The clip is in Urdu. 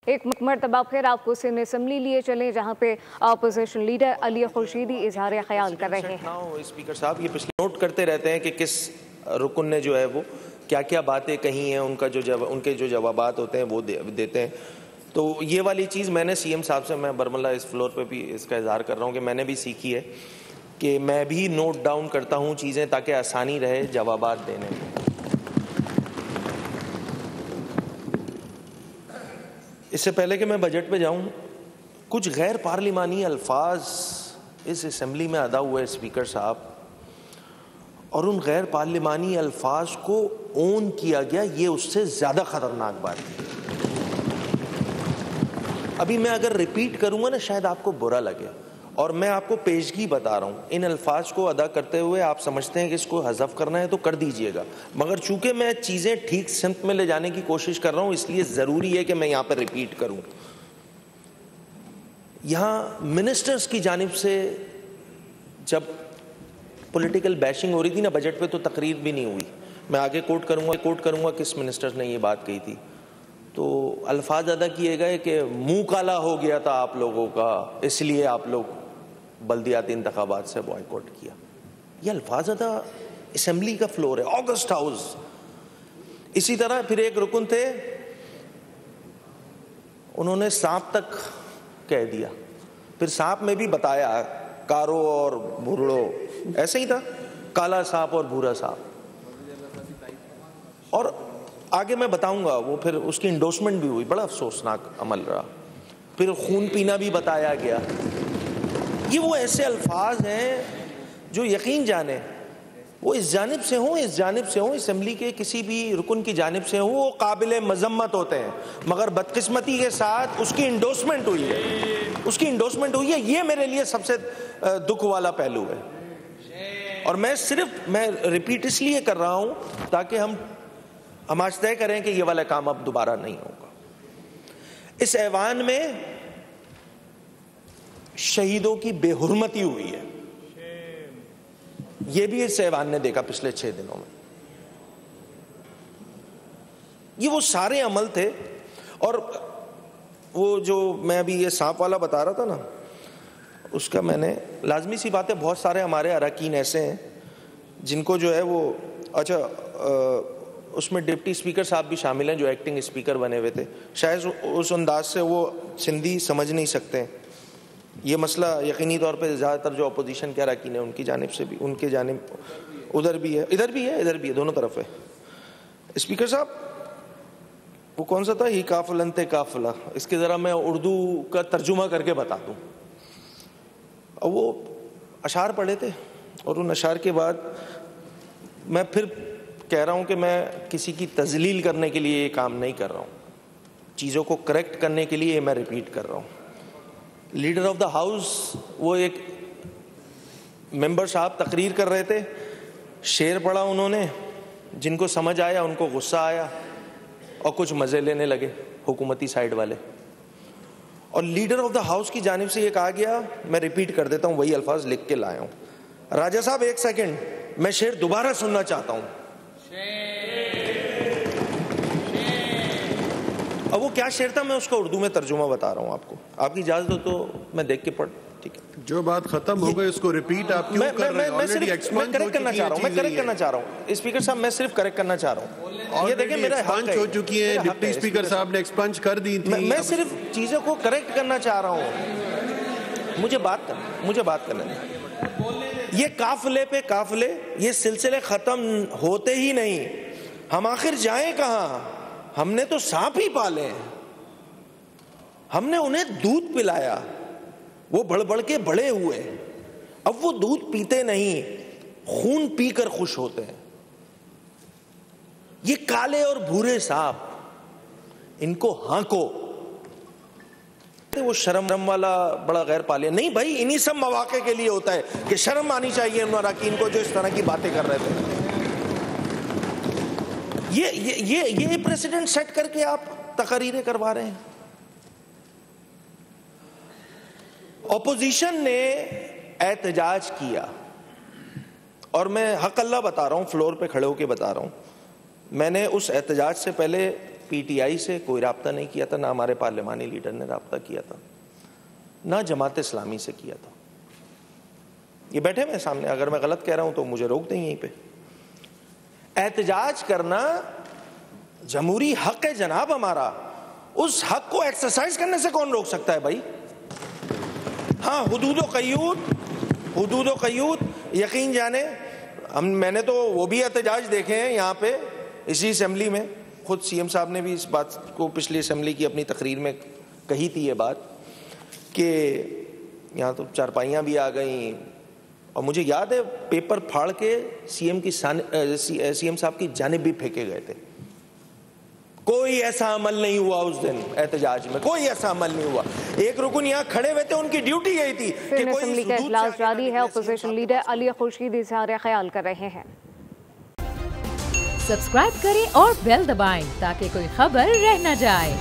ایک مرتبہ پھر آپ کو سندھ اسمبلی لیے چلیں جہاں پہ اپوزیشن لیڈر علی خورشیدی اظہار خیال کر رہے ہیں۔ اسپیکر صاحب یہ پچھلے نوٹ کرتے رہتے ہیں کہ کس رکن نے جو ہے وہ کیا کیا باتیں کہی ہیں، ان کے جو جوابات ہوتے ہیں وہ دیتے ہیں۔ تو یہ والی چیز میں نے سی ایم صاحب سے، میں برملا اس فلور پہ بھی اس کا اظہار کر رہا ہوں کہ میں نے بھی سیکھی ہے کہ میں بھی نوٹ ڈاؤن کرتا ہوں چیزیں تاکہ آسانی رہے جوابات دینے میں۔ اس سے پہلے کہ میں بجٹ پہ جاؤں، کچھ غیر پارلیمانی الفاظ اس اسمبلی میں ادا ہوئے اسپیکر صاحب، اور ان غیر پارلیمانی الفاظ کو اون کیا گیا، یہ اس سے زیادہ خطرناک بات ہے۔ ابھی میں اگر ریپیٹ کروں گا نا شاید آپ کو برا لگے، اور میں آپ کو پیشگی بتا رہا ہوں، ان الفاظ کو ادا کرتے ہوئے آپ سمجھتے ہیں کہ اس کو حذف کرنا ہے تو کر دیجئے گا، مگر چونکہ میں چیزیں ٹھیک سمت میں لے جانے کی کوشش کر رہا ہوں اس لیے ضروری ہے کہ میں یہاں پر ریپیٹ کروں۔ یہاں منسٹرز کی جانب سے جب پولیٹیکل بیشنگ ہو رہی تھی نا بجٹ پہ، تو تقریر بھی نہیں ہوئی۔ میں آگے کوٹ کروں گا کس منسٹر نے یہ بات کہی تھی، تو الفاظ ادا کیے گئے کہ منہ کالا ہو گیا تھا آپ لوگوں کا، اس لیے آپ لوگ بلدیاتی انتخابات سے بوائیکاٹ کیا۔ یہ الفاظ ادا اسمبلی کا فلور ہے، آگسٹ ہاؤس۔ اسی طرح پھر ایک رکن تھے، انہوں نے سانپ تک کہہ دیا، پھر سانپ میں بھی بتایا کارو اور بھورڑو، ایسے ہی تھا، کالا سانپ اور بھورا سانپ، اور آگے میں بتاؤں گا وہ پھر اس کی انڈورسمنٹ بھی ہوئی، بڑا افسوسناک عمل رہا۔ پھر خون پینا بھی بتایا گیا۔ یہ وہ ایسے الفاظ ہیں جو یقین جانیں وہ اس جانب سے ہوں، اس جانب سے ہوں، اسمبلی کے کسی بھی رکن کی جانب سے ہوں، وہ قابل مذمت ہوتے ہیں، مگر بدقسمتی کے ساتھ اس کی انڈورسمنٹ ہوئی ہے، یہ میرے لیے سب سے دکھ والا پہلو ہے۔ اور میں ریپیٹ اس لیے کر رہا ہوں تاکہ ہم آج طے کریں کہ یہ والا کام اب دوبارہ نہیں ہوگا۔ اس ایوان میں شہیدوں کی بے حرمتی ہوئی ہے، یہ بھی اس ایوان نے دیکھا پچھلے 6 دنوں میں۔ یہ وہ سارے عمل تھے، اور وہ جو میں ابھی یہ سانپ والا بتا رہا تھا نا، اس کا میں نے لازمی سی بات ہے، بہت سارے ہمارے اراکین ایسے ہیں جن کو جو ہے وہ اس میں ڈپٹی اسپیکر صاحب بھی شامل ہیں جو ایکٹنگ اسپیکر بنے ہوئے تھے، شاید اس انداز سے وہ سندھی سمجھ نہیں سکتے۔ یہ مسئلہ یقینی طور پہ زیادہ تر جو اپوزیشن کے اراکین ہیں ان کی جانب سے بھی، ان کے جانب ادھر بھی ہے، دونوں طرف ہے۔ اسپیکر صاحب وہ کون سا تھا، ہی قافلن تے قافلہ، اس کے ذرا میں اردو کا ترجمہ کر کے بتا دوں۔ اور وہ اشعار پڑھے تھے، اور ان اشعار کے بعد میں پھر کہہ رہا ہوں کہ میں کسی کی تذلیل کرنے کے لیے یہ کام نہیں کر رہا ہوں، چیزوں کو کریکٹ کرنے کے لیے میں ریپیٹ کر رہا ہوں۔ لیڈر آف دا ہاؤس، وہ ایک ممبر صاحب تقریر کر رہے تھے، شعر پڑھا انہوں نے، جن کو سمجھ آیا ان کو غصہ آیا اور کچھ مزے لینے لگے حکومتی سائیڈ والے، اور لیڈر آف دا ہاؤس کی جانب سے یہ کہا گیا، میں ریپیٹ کر دیتا ہوں، وہی الفاظ لکھ کے لایا ہوں۔ راجہ صاحب ایک سیکنڈ، میں شعر دوبارہ سننا چاہتا ہوں۔ اب وہ کیا شعر تھا میں اس کا اردو میں ترجمہ بتا رہا ہوں آپ کو، آپ کی اجازت ہو تو میں دیکھ کے پڑھ، ٹھیک ہے؟ جو بات ختم ہو گئی اس کو ریپیٹ آپ کیوں کر رہے ہیں؟ میں کریکٹ کرنا چاہ رہا ہوں، اسپیکر صاحب میں صرف کریکٹ کرنا چاہ رہا ہوں۔ یہ دیکھیں میرا حق ہو چکی ہے، ڈپٹی اسپیکر صاحب نے ایکسپنج کر دی تھی، میں صرف چیزوں کو کریکٹ کرنا چاہ رہا ہوں، مجھے بات کرنے دیں۔ یہ قافلے پہ قافلے، یہ سلسلے ختم ہوتے ہی نہیں، ہم آخر جائیں کہاں؟ ہم نے تو سانپ ہی پالے ہیں، ہم نے انہیں دودھ پلایا، وہ بڑھ بڑھ کے بڑے ہوئے، اب وہ دودھ پیتے نہیں، خون پی کر خوش ہوتے ہیں۔ یہ کالے اور بھورے سانپ، ان کو ہانکو۔ وہ شرم والا بڑا غیر پالیا نہیں بھائی، انہی سب مواقع کے لیے ہوتا ہے کہ شرم آنی چاہیے ان اراکین کو جو اس طرح کی باتیں کر رہے تھے۔ یہ پریسیڈنٹ سیٹ کر کے آپ تقریریں کروا رہے ہیں۔ اپوزیشن نے احتجاج کیا، اور میں حق اللہ بتا رہا ہوں، فلور پہ کھڑے ہو کے بتا رہا ہوں، میں نے اس احتجاج سے پہلے پی ٹی آئی سے کوئی رابطہ نہیں کیا تھا، نہ ہمارے پارلیمانی لیڈر نے رابطہ کیا تھا، نہ جماعت اسلامی سے کیا تھا. یہ بیٹھے میں سامنے، اگر میں غلط کہہ رہا ہوں تو مجھے روک دیں یہیں پہ. احتجاج کرنا جمہوری حق ہے جناب ہمارا، اس حق کو ایکسرسائز کرنے سے کون روک سکتا ہے بھائی؟ ہاں حدود و قیود یقین جانے میں نے تو وہ بھی احتجاج دیکھے ہیں یہاں پہ اسی اسمبلی میں. خود سی ایم صاحب نے بھی اس بات کو پچھلی اسمبلی کی اپنی تقریر میں کہی تھی یہ بات کہ یہاں تو چارپائیاں بھی آ گئیں، اور مجھے یاد ہے پیپر پھاڑ کے سی ایم صاحب کی جانب بھی پھینکے گئے تھے. کوئی ایسا عمل نہیں ہوا اس دن احتجاج میں، کوئی ایسا عمل نہیں ہوا. ایک رکن یہاں کھڑے ہوئے تھے، ان کی ڈیوٹی یہی تھی کہ کوئی اسمبلی کا اجلاس جاری ہے. اپوزیشن لیڈر علی خورشیدی اظہار خیال کر رہے ہیں. سبسکرائب کریں اور بیل دبائیں تاکہ کوئی خبر رہ نہ جائے.